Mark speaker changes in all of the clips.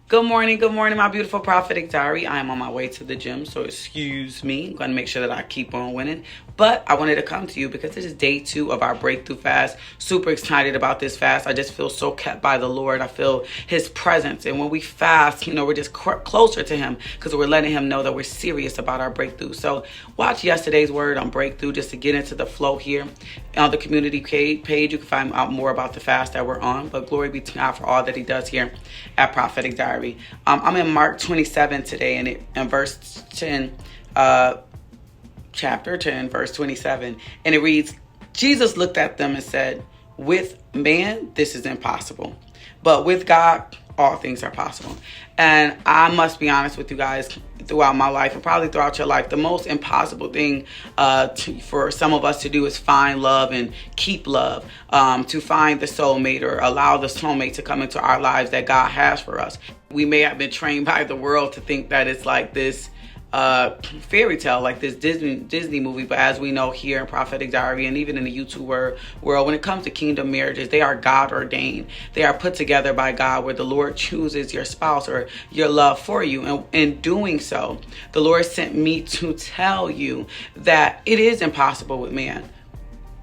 Speaker 1: Good morning, my beautiful prophetic diary. I am on my way to the gym, so excuse me. I'm going to make sure that I keep on winning. But I wanted to come to you because this is day 2 of our breakthrough fast. Super excited about this fast. I just feel so kept by the Lord. I feel his presence. And when we fast, we're just closer to him because we're letting him know that we're serious about our breakthrough. So watch yesterday's word on breakthrough just to get into the flow here. On the community page, you can find out more about the fast that we're on. But glory be to God for all that he does here at Prophetic Diary. I'm in Mark 27 today, and in verse 10, chapter 10, verse 27, and it reads, Jesus looked at them and said, with man, this is impossible, but with God, all things are possible. And I must be honest with you guys, throughout my life and probably throughout your life, the most impossible thing for some of us to do is find love and keep love, to find the soulmate or allow the soulmate to come into our lives that God has for us. We may have been trained by the world to think that it's like this fairy tale, like this Disney movie, but as we know here in Prophetic Diary and even in the YouTube world, when it comes to kingdom marriages, they are God ordained. They are put together by God, where the Lord chooses your spouse or your love for you, and in doing so, the Lord sent me to tell you that it is impossible with man.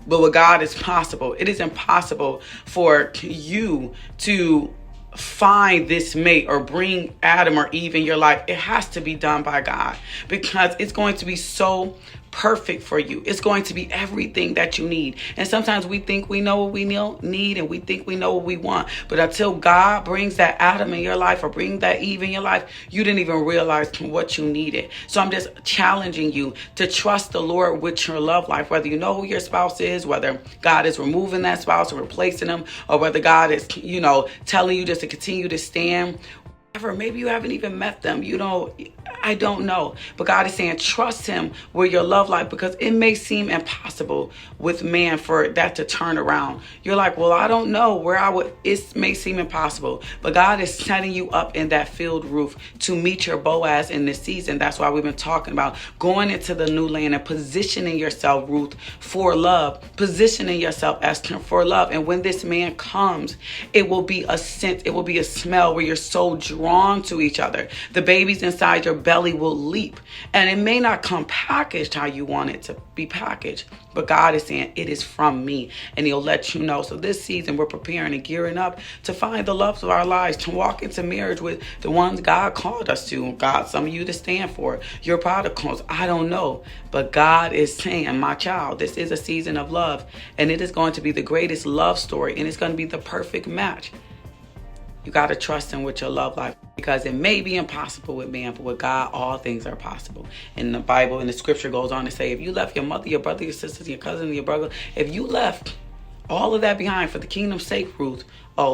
Speaker 1: But with God, it's possible. It is impossible for you to find this mate or bring Adam or Eve in your life. It has to be done by God, because it's going to be so perfect for you. It's going to be everything that you need. And sometimes we think we know what we need, and we think we know what we want. But until God brings that Adam in your life or bring that Eve in your life, you didn't even realize what you needed. So I'm just challenging you to trust the Lord with your love life, whether you know who your spouse is, whether God is removing that spouse or replacing them, or whether God is, telling you just to continue to stand. Maybe you haven't even met them. I don't know. But God is saying, trust him with your love life, because it may seem impossible with man for that to turn around. You're like, well, I don't know where it may seem impossible, but God is setting you up in that field roof to meet your Boaz in this season. That's why we've been talking about going into the new land and positioning yourself, Ruth, for love, positioning yourself, Esther, for love. And when this man comes, it will be a scent, it will be a smell where you're so drawn to each other. The babies inside your belly will leap, and it may not come packaged how you want it to be packaged, but God is saying it is from me, and he'll let you know. So this season we're preparing and gearing up to find the loves of our lives, to walk into marriage with the ones God called us to. God, some of you to stand for your prodigals, I don't know, but God is saying, my child, this is a season of love, and it is going to be the greatest love story, and it's going to be the perfect match. You got to trust him with your love life, because it may be impossible with man, but with God, all things are possible. And the Bible and the scripture goes on to say, if you left your mother, your brother, your sisters, your cousin, your brother, if you left all of that behind for the kingdom's sake, Ruth,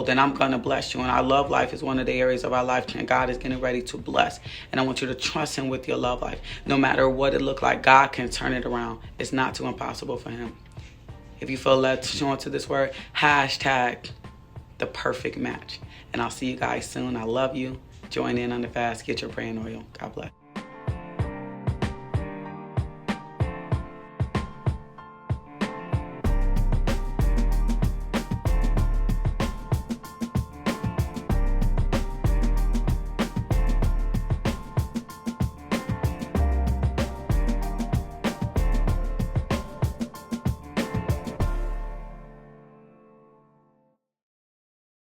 Speaker 1: then I'm going to bless you. And our love life is one of the areas of our life that God is getting ready to bless. And I want you to trust him with your love life. No matter what it looks like, God can turn it around. It's not too impossible for him. If you feel led to join to this word, hashtag the perfect match. And I'll see you guys soon. I love you. Join in on the fast. Get your praying oil. God bless.